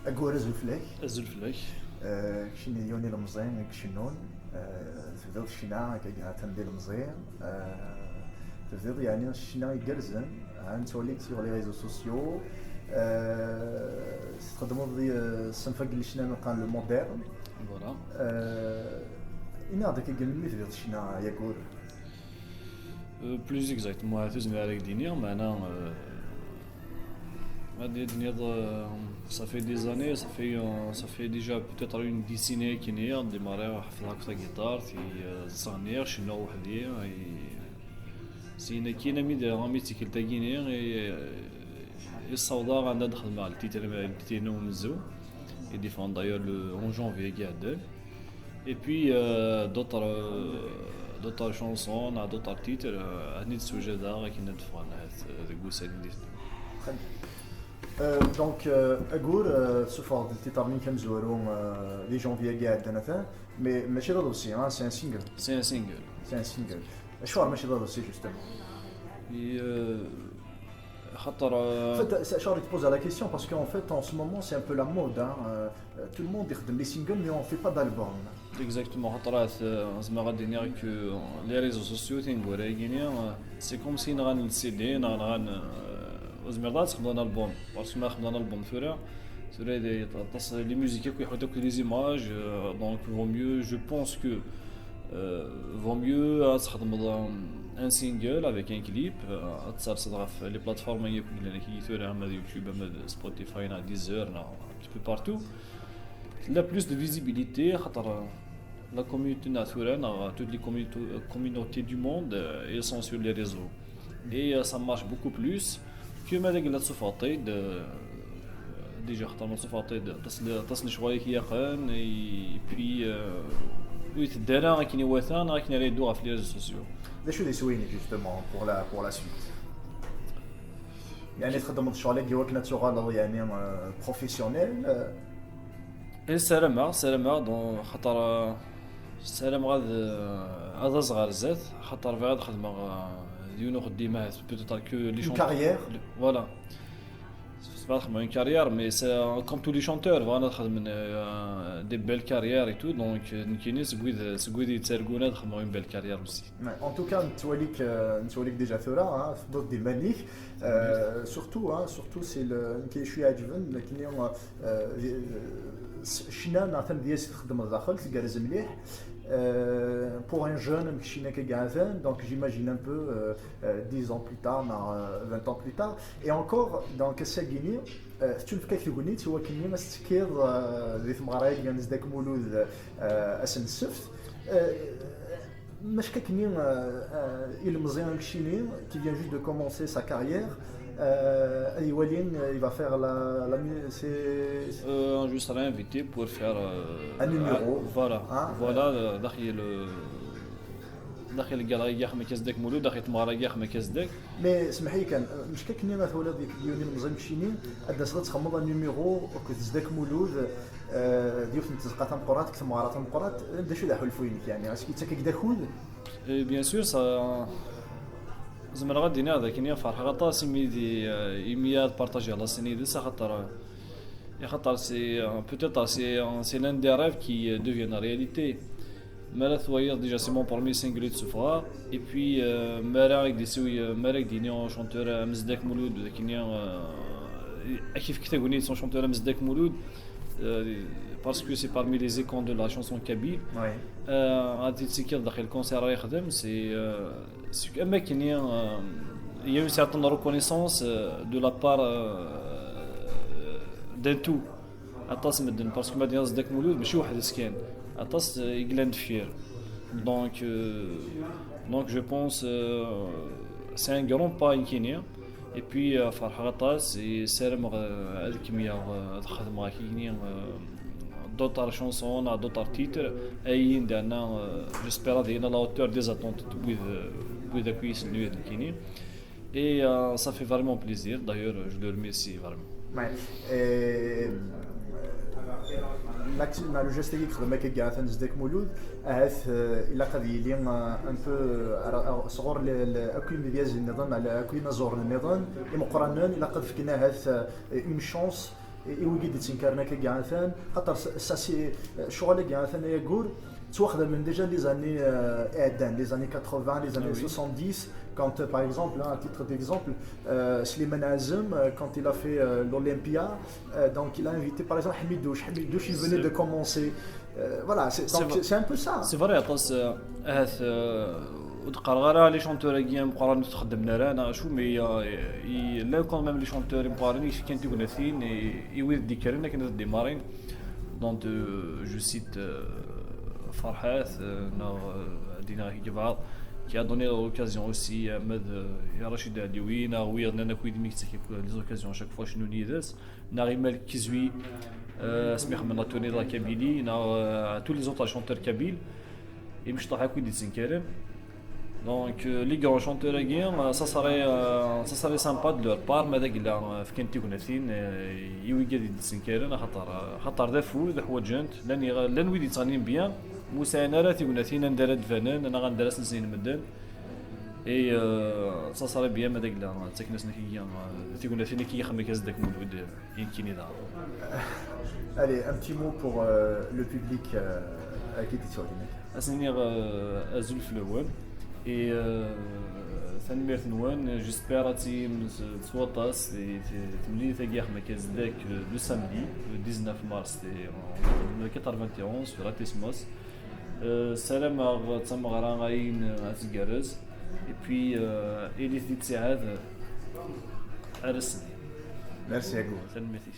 أقول زوفلك الزلفلك. كشني يوني المزين كشنون تفضل الشناعة كجها تندي المزين تفضل يعني الشناعة يجرزن عن توليك sur les réseaux sociaux تخدموا ذي السنفق اللي شنا نلقى لو مودرن فوالا. إن هذاك يقول لي تفضل الشناعة يقول بلوز اكزاكتومون هذا زعما على الدنيا معنا هذه الدنيا صافي دي زاني صافي ديجا بوتيتر اون ديسيني كينيا ديماري حفظ هكذا غيتار في زانير شنو وحدي سينا كينا ميتيكل تاكيني الصودا عندها دخل مع التيتينو مزو يديفون دايور اون جونفي قاعد اي بي d'autres chansons, d'autres titres, هني السوجة دا كي ندفعنا هاد القوسة اللي دونك أقول سوفا التيتر من كم زورو لي جونفي قاعد أنا مي ماشي ضروري سي سي ان سينجل سي ان سينجل سي ان سينجل شو ماشي ضروري سي جوستومون خاطر en fait j'ai envie de poser la question parce qu'en fait en ce moment c'est un peu la mode hein. Tout le monde يخدم les singles mais on fait pas d'album exactement خاطر زعما غادي نير كو لي ريزو سوسيو تنقول راكينيا سي كوم سي نغان السي دي نغان زعما خدمنا البوم باسكو ما خدمنا البوم ثورا دي لي ميوزيك يحطوك لي زيماج دونك فو ميو جو بونس كو vaut mieux تخدم ان سينجل avec un clip تصرصد في لي بلاتفورم اللي كي ثورا اما يوتيوب اما سبوتيفاي ديزر un petit peu partout la plus de visibilité خاطر la communauté naturelle toutes les communautés du monde elles sont sur les réseaux et ça marche beaucoup plus que مالك لا تصفاطي ديجا خاطر ما تصفاطي تصل شويه كيقان اي بي ويتدارا كاين وثان كاين لي دوغ في لي ريزو سوسيو شو اللي سويني justement pour la suite يعني تخدم الشغل ديالك ناتورال يعني بروفيسيونيل سلامة دون خاطر سلام غاد صغار زاد خاطر غاد خدمه ديونو خديمه بوتيتر كو لي شونتور كارير فوالا pas une carrière mais c'est comme tous les chanteurs voilà des belles carrières et tout donc نكيني سقويد يتسرقونا دخلوا une belle carrière aussi en tout cas نتوليك déjà ثورا في ضد المانيك surtout c'est le كي شويه عجبن لكن شنا نعتم ديالي تخدم الداخل تجارز مليح pour un jeune qui donc j'imagine un peu 10 ans plus tard 20 ans plus tard et encore dans كساكيني tu le كيف غنيت هو كني ما استكير اللي في مغرب كان زداك مولود اسن السفت مش كني المزيان كشيني qui vient juste de commencer sa carrière il va faire c'est je serai invité pour faire un numéro voilà داخل الجاليري ياخ ما كيصدق مولود داخل المغرب ياخ ما كيصدق مي سمح لي كان مش كني مثلا ديك ديوني المزيان كشيني ادى صدت تخمض النيميرو كتزدك مولود ديوف نتزقى تنقرات كتم مغارات تنقرات نبدا شو داخل فوينك يعني اسكي تا كيدا خود بيان سور سا زعما غادي ناض كاين فرح غطا سميدي ايميات بارطاجي على سني دي خاطر سي peut-être c'est l'un des rêves qui devient la réalité Malak Wire déjà c'est mon premier single de Soufra et puis Malak Dini en chanteur Mzdek Mouloud كيف كتقولي son chanteur Mzdek Mouloud parce que c'est parmi les icônes de la chanson kabyle غادي تسكر داخل الكونسير يخدم c'est un mec il y a une certaine reconnaissance de la part d'un tout عطاس مدن باسكو مدينة Mzdek Mouloud ماشي واحد سكان عطاس يقلاند فير donc je pense c'est un grand pas inquiétant et puis فرح غطاس يسالم الكمية خدمة كيني d'autres chansons d'autres titres et j'espère d'être à la hauteur des attentes with the quiz nuit kini et ça fait vraiment plaisir d'ailleurs je le remercie vraiment مع لو جيست اللي خدمه كيع تنزدك مولود الا قد يلي ان بو صغور اكوين ديال النظام على اكوين زور النظام مقارنه الا قد فكنا اون شانس ويجي تنكرنا كاع ثان خاطر ساسي شغل كاع ثان يقول تواخذ من déjà les années اعدان les années 80 les années 70 quand par exemple à titre d'exemple Slimane Azem quand il a fait l'Olympia donc il a invité par exemple Hamidouche il venait de commencer voilà c'est un peu ça c'est vrai طاس هاث ودقرغرا لي شونتور كيا مقارنه تخدمنا رانا شو مي لا كون ميم لي شونتور مقارنين كان تيقول ثين يويد ديكرنا كنا ديمارين دونك جو سيت فرحات دينا هيك بعض qui a donné l'occasion aussi à Rachid Alioui, à Nana Kouidmi qui a les occasions à chaque fois chez nous Nidas, Narimel Kizui, Smir Menatoni de la Kabylie, à tous les autres chanteurs kabyles, et Mishtaha Kouidi Zinkerem. Donc les grands chanteurs à guerre, ça serait sympa de leur part, mais d'ailleurs, Fkenti Gunathin, Iwigadi Zinkerem, Hatar Dafou, de Houadjant, l'Anouidi Tsanin bien. مساندات يقولنا ثينا ندرد فنان انا غندرس نزين مدن اي ça serait bien ما داك لا تكنسنا كي تيقولنا ثينا كي يخمك هزدك مولود يمكن اذا Allez, un petit mot pour le public qui était sur l'image. اسني ازول في الاول اي ثاني نوان جيسبير تي تسوطاس تملي تاكي يخمك هزدك لو سامدي 19 مارس 91 في راتيسموس سلام تمغرا غاين اتكرز اي بي الي تساعد ارسني ميرسي يا جو سلمتيك